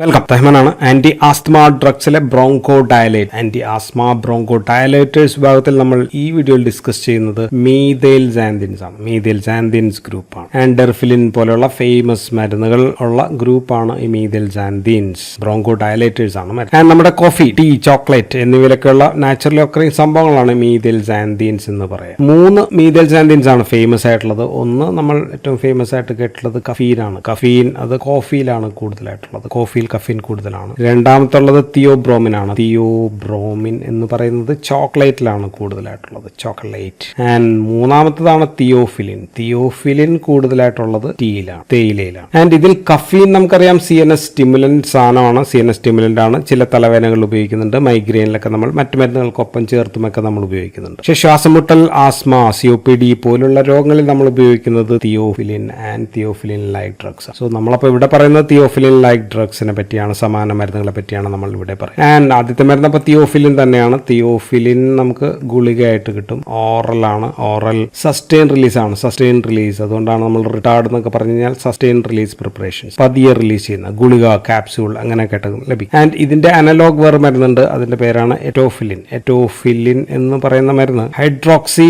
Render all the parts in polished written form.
Welcome. റഹ്മാനാണ്. Anti asthma ഡ്രഗ്സിലെ bronchodilate, anti asthma bronchodilators വിഭാഗത്തിൽ നമ്മൾ ഈ വീഡിയോയിൽ ഡിസ്കസ് ചെയ്യുന്നത് മീഥൈൽസാന്തിൻസ് ആണ്. മീഥൈൽസാന്തിൻസ് ഗ്രൂപ്പാണ്. ആൻഡർഫിലിൻ പോലെയുള്ള ഫേമസ് മരുന്നുകൾ ഉള്ള ഗ്രൂപ്പാണ് ഈ മീഥൈൽസാന്തിൻസ്. ബ്രോങ്കോ ഡയലേറ്റേഴ്സ് ആണ് മരുന്ന്. ആൻഡ് നമ്മുടെ കോഫി, ടീ, ചോക്ലേറ്റ് എന്നിവയിലൊക്കെയുള്ള നാച്ചുറലി ഒക്കറിങ് സംഭവങ്ങളാണ് മീഥൈൽസാന്തിൻസ് എന്ന് പറയാം. 3 മീഥൈൽസാന്തിൻസ് ആണ് ഫേമസ് ആയിട്ടുള്ളത്. ഒന്ന് നമ്മൾ ഏറ്റവും ഫേമസ് ആയിട്ട് കേട്ടിട്ടുള്ളത് കഫീനാണ്. കഫീൻ അത് കോഫിയിലാണ് കൂടുതലായിട്ടുള്ളത്. കോഫിയിൽ കഫീൻ കൂടുതലാണ്. രണ്ടാമത്തുള്ളത് തിയോബ്രോമിൻ ആണ്. തിയോബ്രോമിൻ എന്ന് പറയുന്നത് ചോക്ലേറ്റിലാണ് കൂടുതലായിട്ടുള്ളത്, ചോക്ലേറ്റ്. ആൻഡ് മൂന്നാമത്തതാണ് തിയോഫിലിൻ. തിയോഫിലിൻ കൂടുതലായിട്ടുള്ളത് ടീയിലാണ്, തേയിലയിലാണ്. ആൻഡ് ഇതിൽ കഫീൻ നമുക്കറിയാം CNS സ്റ്റിമുലന്റ് സാധനമാണ്. CNS സ്റ്റിമുലന്റ് ആണ്. ചില തലവേദനകൾ ഉപയോഗിക്കുന്നുണ്ട്. മൈഗ്രെയിനിലൊക്കെ നമ്മൾ മറ്റു മരുന്നുകൾക്കൊപ്പം ചേർത്തുമൊക്കെ നമ്മൾ ഉപയോഗിക്കുന്നുണ്ട്. പക്ഷേ ശ്വാസമുട്ടൽ, ആസ്മ, COPD പോലുള്ള രോഗങ്ങളിൽ നമ്മൾ ഉപയോഗിക്കുന്നത് theophylline and theophylline like drugs. So നമ്മളപ്പോൾ ഇവിടെ പറയുന്നത് തിയോഫിലിൻ ലൈക്ക് ഡ്രഗ്സിനെ പറ്റിയാണ്, സമാന മരുന്നുകളെ പറ്റിയാണ് നമ്മൾ ഇവിടെ പറയുന്നത്. ആൻഡ് ആദ്യത്തെ മരുന്ന് അപ്പോൾ തിയോഫിലിൻ തന്നെയാണ്. തിയോഫിലിൻ നമുക്ക് ഗുളികയായിട്ട് കിട്ടും. ഓറലാണ്. ഓറൽ സസ്റ്റെയിൻ റിലീസ് ആണ്. സസ്റ്റെയിൻ റിലീസ്, അതുകൊണ്ടാണ് നമ്മൾ റിട്ടാർഡ് എന്നൊക്കെ പറഞ്ഞു കഴിഞ്ഞാൽ സസ്റ്റെയിൻ റിലീസ് പ്രിപ്പറേഷൻസ്, പതിയെ റിലീസ് ചെയ്യുന്ന ഗുളിക, ക്യാപ്സ്യൂൾ അങ്ങനെയൊക്കെ ലഭിക്കും. ആൻഡ് ഇതിന്റെ അനലോഗ് വേറെ മരുന്നുണ്ട്. അതിന്റെ പേരാണ് എറ്റോഫിലിൻ. എറ്റോഫിലിൻ എന്ന് പറയുന്ന മരുന്ന് ഹൈഡ്രോക്സി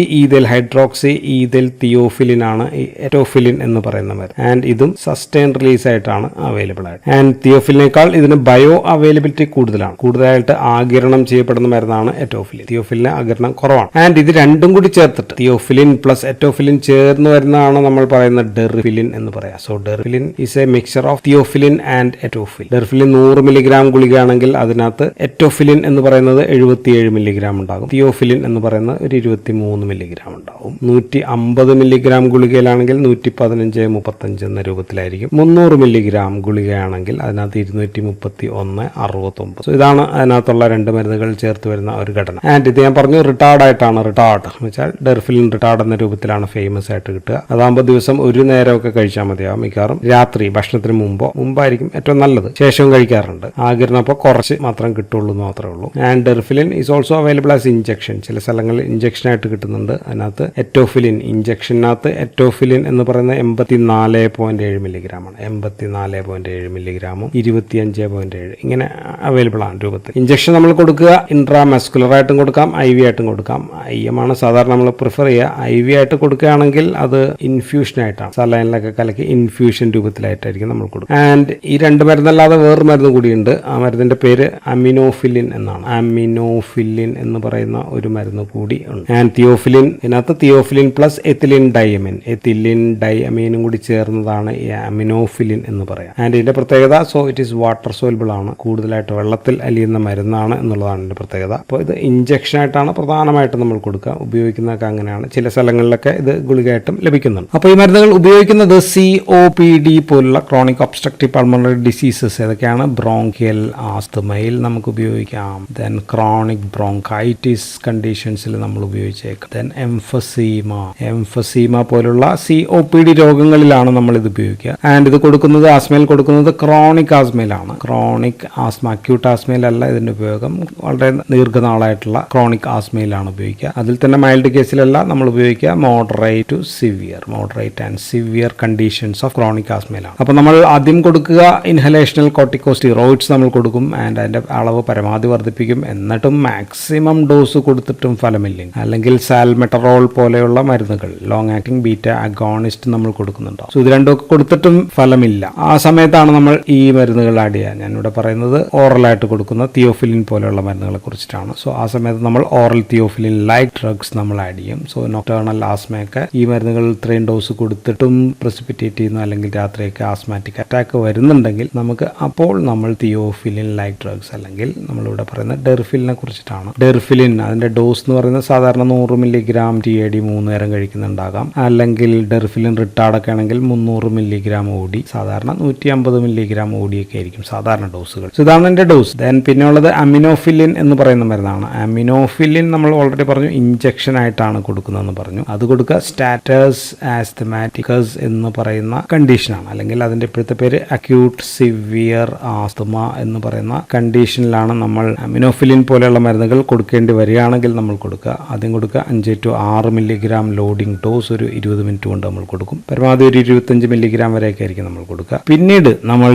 ഈഥൽ തിയോഫിലിൻ ആണ് ഈ എറ്റോഫിലിൻ എന്ന് പറയുന്ന മരുന്ന്. ആൻഡ് ഇതും സസ്റ്റെയിൻ റിലീസ് ആയിട്ടാണ് അവൈലബിൾ ആയിട്ട്. ആൻഡ് തിയോഫിലിനേക്കാൾ ഇതിന് ബയോ അവൈലബിലിറ്റി കൂടുതലാണ്. കൂടുതലായിട്ട് ആഗിരണം ചെയ്യപ്പെടുന്ന മരുന്നാണ് എറ്റോഫിലിൻ. തിയോഫിലിന് ആഗിരണം കുറവാണ്. ആൻഡ് ഇത് രണ്ടും കൂടി ചേർത്തിട്ട് തിയോഫിലിൻ പ്ലസ് എറ്റോഫിലിൻ ചേർന്ന് വരുന്നതാണ് നമ്മൾ പറയുന്ന ഡെർഫിലിൻ എന്ന് പറയാം. So Deriphyllin is a mixture of theophylline and etofylline. Deriphyllin 100 milligram ഗുളികയാണെങ്കിൽ അതിനകത്ത് എറ്റോഫിലിൻ എന്ന് പറയുന്നത് 77 മില്ലിഗ്രാം ഉണ്ടാകും. തിയോഫിലിൻ എന്ന് പറയുന്നത് ഒരു 23 മില്ലിഗ്രാം ഉണ്ടാകും. 150 മില്ലിഗ്രാം ഗുളികയിലാണെങ്കിൽ 115-35 എന്ന രൂപത്തിലായിരിക്കും. 300 മില്ലിഗ്രാം ഗുളികയാണെങ്കിൽ അതിനകത്ത് 231-69. സോ ഇതാണ് അതിനകത്തുള്ള 2 മരുന്നുകൾ ചേർത്ത് വരുന്ന ഒരു ഘടന. ആൻഡ് ഇത് ഞാൻ പറഞ്ഞു റിട്ടാർഡ് ആയിട്ടാണ്. റിട്ടാർഡ് എന്ന് വെച്ചാൽ ഡെർഫിലിൻ റിട്ടാർഡ് എന്ന രൂപത്തിലാണ് ഫേമസ് ആയിട്ട് കിട്ടുക. അതാകുമ്പോൾ ദിവസം ഒരു നേരമൊക്കെ കഴിച്ചാൽ മതിയാവും. മിക്കവാറും രാത്രി ഭക്ഷണത്തിന് മുമ്പായിരിക്കും ഏറ്റവും നല്ലത്. ശേഷവും കഴിക്കാറുണ്ട്. ആഗിരണം അപ്പോൾ കുറച്ച് മാത്രം കിട്ടുള്ളൂ എന്ന് മാത്രമേ ഉള്ളൂ. And Deriphyllin is also available as injection. ചില സ്ഥലങ്ങളിൽ ഇഞ്ചക്ഷൻ ആയിട്ട് കിട്ടുന്നുണ്ട്. അതിനകത്ത് എറ്റോഫിലിൻ, ഇഞ്ചക്ഷനകത്ത് എറ്റോഫിലിൻ എന്ന് പറയുന്നത് 84.7 മില്ലിഗ്രാം ആണ്. 84.7 മില്ലിഗ്രാമും 25.7 ഇങ്ങനെ അവൈലബിൾ ആണ് രൂപത്തിൽ. ഇഞ്ചക്ഷൻ നമ്മൾ കൊടുക്കുക ഇൻട്രാമസ്കുലർ ആയിട്ടും കൊടുക്കാം, IV ആയിട്ടും കൊടുക്കാം. IM ആണ് സാധാരണ നമ്മൾ പ്രിഫർ ചെയ്യുക. IV ആയിട്ട് കൊടുക്കുകയാണെങ്കിൽ അത് ഇൻഫ്യൂഷൻ ആയിട്ടാണ്, സലൈനിലൊക്കെ കലക്കി ഇൻഫ്യൂഷൻ രൂപത്തിലായിട്ടായിരിക്കും നമ്മൾ കൊടുക്കുക. ആൻഡ് ഈ 2 മരുന്നല്ലാതെ വേറെ മരുന്ന് കൂടിയുണ്ട്. ആ മരുന്നിന്റെ പേര് അമിനോഫിലിൻ എന്നാണ്. അമിനോഫിലിൻ എന്ന് പറയുന്ന ഒരു മരുന്ന് കൂടി ഉണ്ട്. ആൻഡ് തിയോഫിലിൻ, ഇതിനകത്ത് തിയോഫിലിൻ പ്ലസ് എത്തിലിൻ ഡൈഅമീനും കൂടി ചേർന്നതാണ് ഈ അമിനോഫിലിൻ എന്ന് പറയാം. ആൻഡ് ഇതിന്റെ പ്രത്യേകത, സോ ഇറ്റ് ഈസ് വാട്ടർ സോൽബിൾ ആണ്, കൂടുതലായിട്ട് വെള്ളത്തിൽ അലിയുന്ന മരുന്നാണ് എന്നുള്ളതാണ് ഇതിന്റെ പ്രത്യേകത. അപ്പോൾ ഇത് ഇഞ്ചക്ഷൻ ആയിട്ടാണ് പ്രധാനമായിട്ടും നമ്മൾ കൊടുക്കുക. ഉപയോഗിക്കുന്നതൊക്കെ അങ്ങനെയാണ്. ചില സ്ഥലങ്ങളിലൊക്കെ ഇത് ഗുളികയായിട്ടും ലഭിക്കുന്നുണ്ട്. അപ്പോൾ ഈ മരുന്നുകൾ ഉപയോഗിക്കുന്നത് COPD പോലുള്ള ക്രോണിക് ഒബ്സ്ട്രക്റ്റീവ് പൾമണറി ഡിസീസസ് ഏതൊക്കെയാണ്? ബ്രോങ്കിയൽ ആസ്തമയിൽ നമുക്ക് ഉപയോഗിക്കാം. ദെൻ ക്രോണിക് ബ്രോങ്കൈറ്റിസ് കണ്ടീഷൻസിൽ നമ്മൾ ഉപയോഗിച്ചേക്കാം. ദെൻ എംഫസീമ പോലുള്ള COPD രോഗങ്ങളിലാണ് നമ്മൾ ഇത് ഉപയോഗിക്കുക. ആൻഡ് ഇത് കൊടുക്കുന്നത്, ആസ്മയിൽ കൊടുക്കുന്നത് ക്രോണിക് ആസ്മയിലാണ്. ക്രോണിക് ആസ്മ, അക്യൂട്ട് ആസ്മയിലല്ല ഇതിന്റെ ഉപയോഗം. വളരെ ദീർഘനാളായിട്ടുള്ള ക്രോണിക് ആസ്മയിലാണ് ഉപയോഗിക്കുക. അതിൽ തന്നെ മൈൽഡ് കേസിലല്ല നമ്മൾ ഉപയോഗിക്കുക. Moderate and severe conditions of chronic ആസ്മയിലാണ്. അപ്പോൾ നമ്മൾ ആദ്യം കൊടുക്കുക ഇൻഹലേഷണൽ കോർട്ടിക്കോസ്റ്റീറോയിഡ്സ് നമ്മൾ കൊടുക്കും. ആൻഡ് അതിന്റെ അളവ് പരമാവധി വർദ്ധിപ്പിക്കും. എന്നിട്ടും മാക്സിമം ഡോസ് കൊടുത്തിട്ടും ഫലമില്ലെങ്കിൽ, അല്ലെങ്കിൽ സാൽമെറ്ററോൾ പോലെയുള്ള മരുന്നുകൾ, ലോങ് ആക്ടിംഗ് ബീറ്റ അഗോണിസ്റ്റ് നമ്മൾ കൊടുക്കുന്നുണ്ടാവും. സോ ഇത് രണ്ടുമൊക്കെ കൊടുത്തിട്ടും ഫലമില്ല. ആ സമയത്താണ് നമ്മൾ ഈ മരുന്നുകൾ ആഡ് ചെയ്യുക. ഞാനിവിടെ പറയുന്നത് ഓറലായിട്ട് കൊടുക്കുന്ന തിയോഫിലിൻ പോലെയുള്ള മരുന്നുകളെ കുറിച്ചിട്ടാണ്. സോ ആ സമയത്ത് നമ്മൾ ഓറൽ തിയോഫിലിൻ ലൈക്ക് ഡ്രഗ്സ് നമ്മൾ ആഡ് ചെയ്യും. സോ നോക്ടേണൽ ആസ്മയൊക്കെ ഈ മരുന്നുകൾ ഇത്രയും ഡോസ് കൊടുത്തിട്ടും പ്രസിപ്പിറ്റേറ്റ് ചെയ്യുന്നു, അല്ലെങ്കിൽ രാത്രിയൊക്കെ ആസ്മാറ്റിക് അറ്റാക്ക് വരുന്നുണ്ടെങ്കിൽ നമുക്ക് അപ്പോൾ നമ്മൾ തിയോഫിലിൻ ലൈക്ക് ഡ്രഗ്സ്, അല്ലെങ്കിൽ നമ്മളിവിടെ പറയുന്ന ഡെർഫിലിനെ കുറിച്ചിട്ടാണ്. ഡെർഫിലിൻ അതിന്റെ ഡോസ് എന്ന് പറയുന്നത് സാധാരണ 100 മില്ലിഗ്രാം TAD 3 നേരം കഴിക്കുന്നുണ്ടാകാം. അല്ലെങ്കിൽ ഡെർഫിലിൻ റിട്ടാർഡൊക്കെ ആണെങ്കിൽ 300 മില്ലിഗ്രാം OD, സാധാരണ 150 മില്ലിഗ്രാം OD ഒക്കെ ആയിരിക്കും സാധാരണ ഡോസുകൾ. സോ ഇതാണ് എന്റെ ഡോസ്. ദെൻ പിന്നെ ഉള്ളത് അമിനോഫിലിൻ എന്ന് പറയുന്ന മരുന്നാണ്. അമിനോഫിലിൻ നമ്മൾ ഓൾറെഡി പറഞ്ഞു ഇഞ്ചക്ഷൻ ആയിട്ടാണ് കൊടുക്കുന്നതെന്ന് പറഞ്ഞു. അത് കൊടുക്കുക സ്റ്റാറ്റസ് ആസ്തമാറ്റിക്കസ് എന്ന് പറയുന്ന കണ്ടീഷനാണ്, അല്ലെങ്കിൽ അതിന്റെ ഇപ്പോഴത്തെ പേര് അക്യൂട്ട് സിവിയർ ആസ്തമ എന്ന് പറയുന്ന കണ്ടീഷനിലാണ് നമ്മൾ അമിനോഫിലിൻ പോലെയുള്ള മരുന്നുകൾ കൊടുക്കേണ്ടി വരികയാണെങ്കിൽ നമ്മൾ കൊടുക്കുക. ആദ്യം കൊടുക്കുക 5 to 6 മില്ലിഗ്രാം ലോഡിംഗ് ഡോസ് ഒരു 20 മിനിറ്റ് കൊണ്ട് നമ്മൾ കൊടുക്കും. പരമാവധി ഒരു 25 മില്ലിഗ്രാം വരെയൊക്കെ ആയിരിക്കും നമ്മൾ കൊടുക്കുക. പിന്നീട് നമ്മൾ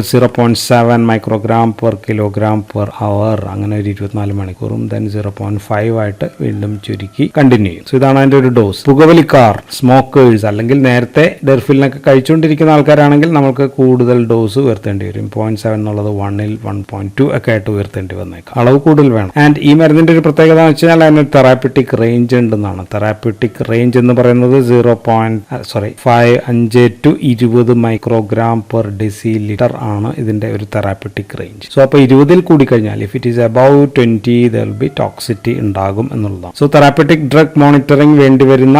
0.7 microgram per kilogram per hour, അങ്ങനെ ഒരു 24 മണിക്കൂറും ദെൻ 0.5 ആയിട്ട് വീണ്ടും ചുരുക്കി കണ്ടിന്യൂ ചെയ്യും. സോ ഇതാണ് അതിന്റെ ഒരു ഡോസ്. പുകവലിക്കാർ, സ്മോക്കേഴ്സ് അല്ലെങ്കിൽ നേരത്തെ ഡെർഫിലിനൊക്കെ കഴിച്ചുകൊണ്ടിരിക്കുന്ന ആൾക്കാരാണെങ്കിൽ നമുക്ക് കൂടുതൽ ഡോസ് ഉയർത്തേണ്ടി വരും. 0.7 എന്നുള്ളത് 1ൽ 1.2 ഒക്കെ ആയിട്ട് ഉയർത്തേണ്ടി വന്നേക്കാം. അളവ് കൂടുതൽ വേണം. ആൻഡ് ഈ മരുന്നിന്റെ ഒരു പ്രത്യേകത എന്ന് വെച്ചാൽ അതിന് തെറാപ്യൂട്ടിക് റേഞ്ച് ഉണ്ടെന്നാണ്. തെറാപ്യൂട്ടിക് റേഞ്ച് എന്ന് പറയുന്നത് 5 to 20 മൈക്രോഗ്രാം പെർ ഡെസിലിറ്റർ ആണ് ഇതിന്റെ ഒരു തെറാപ്യൂട്ടിക് റേഞ്ച്. സോ അപ്പോൾ 20ൽ കൂടി കഴിഞ്ഞാൽ if it is above 20 there will be toxicity ഉണ്ടാകും എന്നുള്ളതാണ്. സോ തെറാപ്യൂട്ടിക് ഡ്രഗ് മോണിറ്ററിംഗ് വേണ്ടിവരുന്ന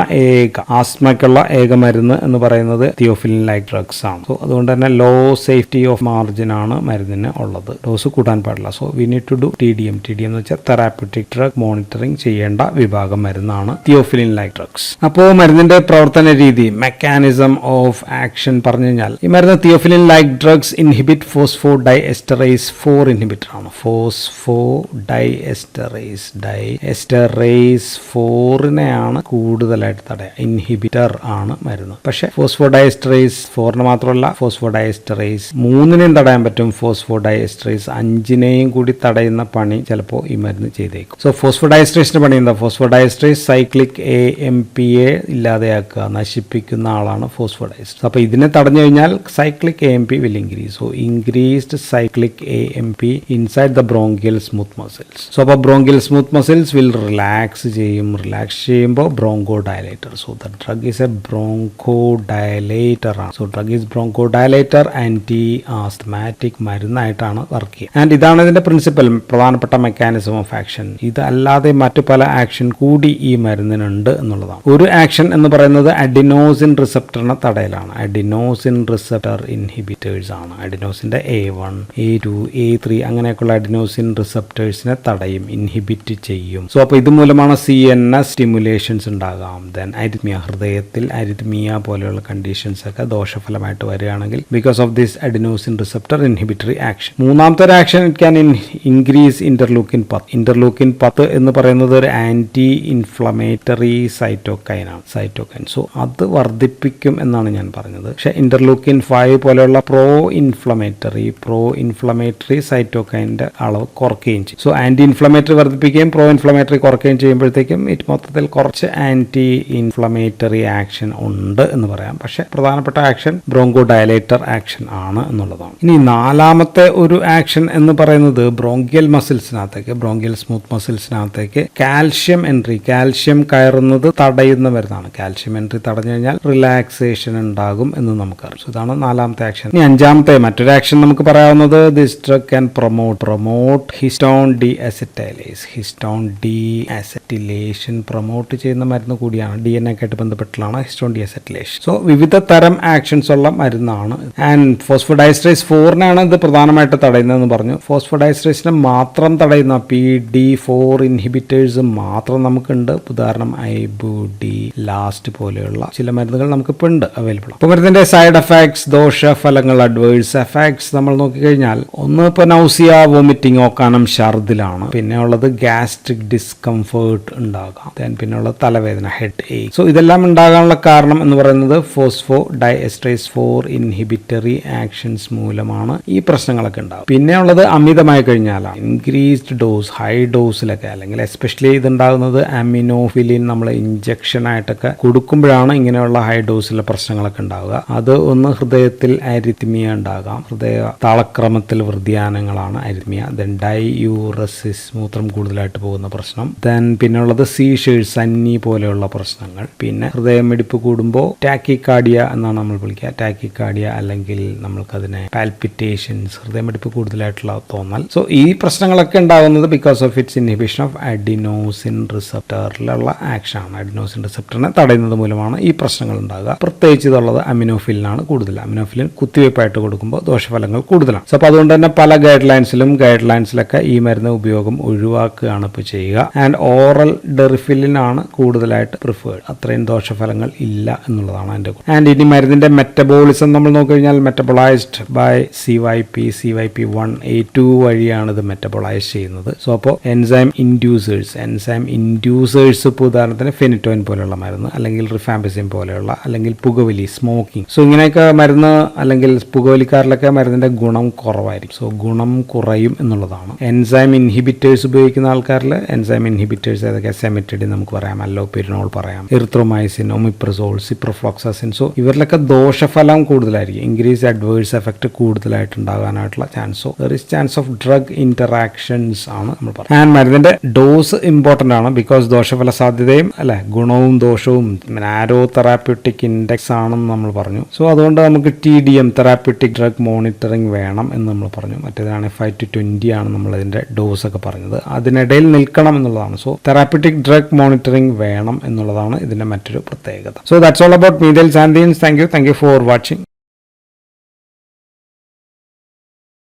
ആസ്മയ്ക്കുള്ള ഏക മരുന്ന് എന്ന് പറയുന്നത് തിയോഫിലിൻ ലൈക്ക് ഡ്രഗ്സ് ആണ്. സോ അതുകൊണ്ട് തന്നെ ലോ സേഫ്റ്റി ഓഫ് മാർജിൻ ആണ് മരുന്നിന് ഉള്ളത്. ഡോസ് കൂട്ടാൻ പാടില്ല. So we need to do TDM. TDM എന്ന് വെച്ചാൽ തെറാപ്യൂട്ടിക് ഡ്രഗ് മോണിറ്ററിംഗ് ചെയ്യേണ്ട വിഭാഗം മരുന്നാണ് തിയോഫിലിൻ ലൈക്ക് ഡ്രഗ്സ്. അപ്പോൾ മരുന്നിന്റെ പ്രവർത്തന രീതി, മെക്കാനിസം ഓഫ് ആക്ഷൻ പറഞ്ഞു കഴിഞ്ഞാൽ ഈ മരുന്ന് theophylline like drugs inhibit phosphodiesterase 4 inhibitor ആണ്. ഡൈഎസ്റ്ററേസ് 4നെയാണ് കൂടുതലായിട്ട് തടയുക. ഇൻഹിബിറ്റർ ആണ് മരുന്ന്. പക്ഷെ ഫോസ്ഫോഡൈഎസ്റ്ററേസ് 4ന് മാത്രമല്ല, ഫോസ്ഫോഡൈഎസ്റ്ററേസ് 3നെയും തടയാൻ പറ്റും. ഫോസ്ഫോഡൈഎസ്റ്ററേസ് 5നെയും കൂടി തടയുന്ന പണി ചിലപ്പോൾ ഈ മരുന്ന് ചെയ്തേക്കും. സോ ഫോസ്ഫോഡൈഎസ്റ്ററേസിന്റെ പണി എന്താ? ഫോസ്ഫോഡൈഎസ്റ്ററേസ് സൈക്ലിക് AMPയെ ഇല്ലാതെയാക്കുക, നശിപ്പിക്കുന്ന ആളാണ് ഫോസ്ഫോഡൈഎസ്റ്ററേസ്. അപ്പോൾ ഇതിനെ തടഞ്ഞു കഴിഞ്ഞാൽ cyclic AMP will increase. So increased cyclic AMP inside the bronchial smooth muscles. So അപ്പോൾ bronchial smooth muscles will relax ചെയ്യും. റിലാക്സ് ചെയ്യുമ്പോൾ bronchodilator. So the drug is a bronchodilator ആണ്. So drug is bronchodilator, anti asthmatic മരുന്നായിട്ടാണ് work ചെയ്യുക. And ഇതാണ് ഇതിന്റെ principal, പ്രധാനപ്പെട്ട mechanism of action. ഇതല്ലാതെ മറ്റു പല ആക്ഷൻ കൂടി ഈ മരുന്നിനുണ്ട് എന്നുള്ളതാണ്. ഒരു ആക്ഷൻ എന്ന് പറയുന്നത് അഡിനോസിൻ റിസപ്റ്ററിനെ തടയലാണ്. അഡിനോസിൻ റിസപ്റ്റർ ഇൻഹിബിറ്റേഴ്സ് ആണ്. അഡിനോസിന്റെ A1, A2, A3 അങ്ങനെയൊക്കെയുള്ള അഡിനോസിൻ റിസപ്റ്റേഴ്സിനെ തടയും, ഇൻഹിബിറ്റ് ചെയ്യും. സോ അപ്പോൾ ഇതുമൂലമാണ് CNS സ്റ്റിമുലേഷൻസ് ഉണ്ടാകാം. ദെൻ അരിത്മിയ, ഹൃദയത്തിൽ അരിത്മിയ പോലെയുള്ള കണ്ടീഷൻസ് ഒക്കെ ദോഷഫലമായിട്ട് വരികയാണെങ്കിൽ because of this adenosine receptor inhibitory action. മൂന്നാമത്തെ ഒരു action it can increase interleukin 10. Interleukin 10 എന്ന് പറയുന്നത് ഒരു ആന്റി ഇൻഫ്ലമേറ്ററി സൈറ്റോകൈനാണ്. സോ അത് വർദ്ധിപ്പിക്കും എന്നാണ് ഞാൻ പറഞ്ഞത്. പക്ഷെ ഇന്റർലൂക്കിൻ 5 പോലെയുള്ള പ്രോ ഇൻഫ്ലമേറ്ററി സൈറ്റോകൈൻ്റെ അളവ് കുറയ്ക്കുകയും ചെയ്യും. സോ ആന്റി ഇൻഫ്ലമേറ്ററി വർദ്ധിപ്പിക്കുകയും പ്രോ ഇൻഫ്ലമേറ്ററി കുറയ്ക്കുകയും ചെയ്യുമ്പോഴത്തേക്കും ഇത് മൊത്തത്തിൽ കുറച്ച് ആന്റി ഇൻഫ്ലമേറ്ററി ആക്ഷൻ ഉണ്ട് എന്ന് പറയാം. പക്ഷെ പ്രധാനപ്പെട്ട ആക്ഷൻ ബ്രോങ്കോ ഡയലേറ്റർ ആക്ഷൻ ആണ് എന്നുള്ളതാണ്. ഇനി നാലാമത്തെ ഒരു ആക്ഷൻ എന്ന് പറയുന്നത് ബ്രോങ്കിയൽ മസിൽസിനകത്തേക്ക്, ബ്രോങ്കിയൽ സ്മൂത്ത് മസിൽസിനകത്തേക്ക് കാൽഷ്യം എൻട്രി, കാൽഷ്യം കയറുന്നത് തടയുന്ന മരുന്നാണ്. കാൽഷ്യം എൻട്രി തടഞ്ഞു കഴിഞ്ഞാൽ റിലാക്സേഷൻ ഉണ്ടാകും എന്ന് നമുക്കറിയാം. സോ ഇതാണ് നാലാമത്തെ ആക്ഷൻ. ഇനി അഞ്ചാമത്തെ മറ്റൊരു ആക്ഷൻ നമുക്ക് പറയാവുന്നത് this drug can promote histone deacetylase. Histone deacetylation promote ചെയ്യുന്ന മരുന്ന് കൂടിയാണ്. DNA ആയിട്ട് ബന്ധപ്പെട്ടുള്ളതാണ് ഹിസ്റ്റോൺ ഡീഅസറ്റിലേഷൻ. സോ വിവിധ തരം ആക്ഷൻസ് ഉള്ള മരുന്നാണ്. ആൻഡ് ഫോസ്ഫോഡൈഎസ്റ്ററേസ് 4നാണ് ഇത് പ്രധാനമായിട്ട് തടയുന്നതെന്ന് പറഞ്ഞു. ഫോസ്ഫോഡൈഎസ്റ്ററേസിനെ മാത്രം തടയുന്ന PD4 ഇൻഹിബിറ്റേഴ്സ് മാത്രം നമുക്കുണ്ട്. ഉദാഹരണം ഐബുഡി, ലാസ്റ്റ് പോലെയുള്ള ചില മരുന്നുകൾ നമുക്കിപ്പോൾ ഉണ്ട് അവൈലബിൾ. അപ്പോൾ മരുന്നിന്റെ സൈഡ് എഫക്ട്സ്, ദോഷഫലങ്ങൾ, അഡ്വേഴ്സ് എഫക്ട്സ് നമ്മൾ നോക്കിക്കഴിഞ്ഞാൽ ഒന്ന് ഇപ്പോൾ നൗസിയ, വോമിറ്റിംഗ്, ഓക്കാനം, ഛർദിലാണ്. പിന്നെ ഉള്ളത് ഗ്യാസ്ട്രിക് ഡിസ്കംഫേർട്ട് ഉണ്ടാകാം. പിന്നെ ഉള്ളത് തലവേദന, ഹെഡ് ഏക്ക്. സോ ഇതെല്ലാം ഉണ്ടാകാനുള്ള കാരണം എന്ന് പറയുന്നത് ഫോസ്ഫോഡൈഎസ്റ്ററേസ് 4 ഇൻഹിബിറ്ററി ആക്ഷൻസ് മൂലമാണ് ഈ പ്രശ്നങ്ങളൊക്കെ ഉണ്ടാകും. പിന്നെ ഉള്ളത് അമിതമായി കഴിഞ്ഞാലാണ് ഇൻക്രീസ്ഡ് ഡോസ്, ഹൈ ഡോസിലൊക്കെ, അല്ലെങ്കിൽ എസ്പെഷ്യലി ഇതുണ്ടാകുന്നത് അമിനോഫിലിൻ നമ്മൾ ഇഞ്ചക്ഷൻ ആയിട്ടൊക്കെ കൊടുക്കുമ്പോഴാണ് ഇങ്ങനെയുള്ള ഹൈ ഡോസിലെ പ്രശ്നങ്ങളൊക്കെ ഉണ്ടാവുക. അത് ഒന്ന് ഹൃദയത്തിൽ അരിത്മിയ ഉണ്ടാകാം. ഹൃദയ താളക്രമത്തിൽ വ്യതിയാനങ്ങളാണ് അരിത്മിയ. ദെൻ ഡൈയൂറസിസ്, മൂത്രം കൂടുതലായിട്ട് പോകുന്ന പ്രശ്നം. ദെൻ പിന്നെ ഉള്ളത് സീഷേഴ്സ്, സന്നി പോലെയുള്ള പ്രശ്നങ്ങൾ. പിന്നെ ഹൃദയമിടിപ്പ് കൂടുമ്പോൾ ടാക്കിക്കാർഡിയ എന്നാണ് നമ്മൾ വിളിക്കുക. ടാക്കിക്കാർഡിയ അല്ലെങ്കിൽ നമ്മൾക്കതിനെ പാൽപിറ്റേഷൻസ്, ഹൃദയമിടിപ്പ് കൂടുതലായിട്ടുള്ള തോന്നൽ. സോ ഈ പ്രശ്നങ്ങളൊക്കെ ഉണ്ടാകുന്നത് because of its inhibition of adenosine റിസപ്റ്ററിലുള്ള ആക്ഷൻ ആണ്. അഡിനോസിൻ റിസപ്റ്ററിനെ തടയുന്നത് മൂലമാണ് ഈ പ്രശ്നങ്ങൾ ഉണ്ടാകുക. പ്രത്യേകിച്ച് ഇതുള്ളത് അമിനോഫിലിനാണ് കൂടുതൽ. അമിനോഫിലിൻ കുത്തിവയ്പ്പായിട്ട് കൊടുക്കുമ്പോൾ ദോഷഫലങ്ങൾ കൂടുതലാണ്. സോ അപ്പോൾ അതുകൊണ്ട് തന്നെ പല ഗൈഡ് ലൈൻസിലൊക്കെ ഈ മരുന്ന് ഉപയോഗം ഒഴിവാക്കുകയാണ് ഇപ്പോൾ ചെയ്യുക. ആൻഡ് ഓറൽ ഡെറിഫിലിൻ ആണ് കൂടുതലായിട്ട് പ്രിഫേർഡ്. അത്രയും ദോഷഫലങ്ങൾ ഇല്ല എന്നുള്ളതാണ് അതിൻ്റെ. ആൻഡ് ഇനി മരുന്നിന്റെ മെറ്റബോളിസം നമ്മൾ നോക്കിക്കഴിഞ്ഞാൽ മെറ്റബോളൈസ്ഡ് ബൈ CYP1, A2 വഴിയാണ് ഇത് മെറ്റബോളൈസ് ചെയ്യുന്നത്. സോ അപ്പോൾ എൻസൈം ഇൻഡ്യൂസേഴ്സ് ഇപ്പോൾ ഉദാഹരണത്തിന് ഫെനിറ്റോയിൻ പോലെയുള്ള മരുന്ന്, അല്ലെങ്കിൽ റിഫാംപിസിൻ പോലെയുള്ള, അല്ലെങ്കിൽ പുകവലി, സ്മോക്കിംഗ്. സോ ഇങ്ങനെയൊക്കെ മരുന്ന് അല്ലെങ്കിൽ പുകവലിക്കാരിലൊക്കെ മരുന്നിന്റെ ഗുണം കുറവായിരിക്കും. സോ ഗുണം കുറയും എന്നുള്ളതാണ്. എൻസൈം ഇൻഹിബിറ്റേഴ്സ് ഉപയോഗിക്കുന്ന ആൾക്കാരിൽ എൻസൈം ഇൻഹിബിറ്റേഴ്സ് ഏതൊക്കെ? സെമിറ്റിഡിൻ നമുക്ക് പറയാം, അല്ലോപെരിനോൾ പറയാം, എറിത്രോമൈസിൻ, ഒമിപ്രസോൾ, സിപ്രോഫ്ലോക്സാസിൻ. സോ ഇവരിലൊക്കെ ദോഷഫലം കൂടുതലായിരിക്കും, ഇൻക്രീസ് അഡ്വേഴ്സ് എഫക്ട് കൂടുതലായിട്ട് ഉണ്ടാകാനായിട്ടുള്ള chance. So there is chance of drug interactions ആണ് നമ്മൾ പറയുന്നത്. ആൻഡ് മരുന്നിന്റെ ഡോസ് ഇമ്പോർട്ടന്റ് ആണ്, ബിക്കോസ് ദോഷഫല സാധ്യതയും അല്ലെ ഗുണവും ദോഷവും നാരോ തെറാപ്യൂട്ടിക് ഇൻഡെക്സ് ആണെന്ന് നമ്മൾ പറഞ്ഞു. സോ അതുകൊണ്ട് നമുക്ക് TDM തെറാപ്യൂട്ടിക് ഡ്രഗ് മോണിറ്ററിംഗ് വേണം എന്ന് നമ്മൾ പറഞ്ഞു. മറ്റേതാണ് 5 to 20 ആണ് നമ്മൾ ഇതിന്റെ ഡോസ് ഒക്കെ പറഞ്ഞത്. അതിനിടയിൽ നിൽക്കണം എന്നുള്ളതാണ്. സോ തെറാപ്യൂട്ടിക് ഡ്രഗ് മോണിറ്ററിംഗ് വേണം എന്നുള്ളതാണ് ഇതിന്റെ മറ്റൊരു പ്രത്യേകത. So that's all about methylxanthines. Thank you for watching.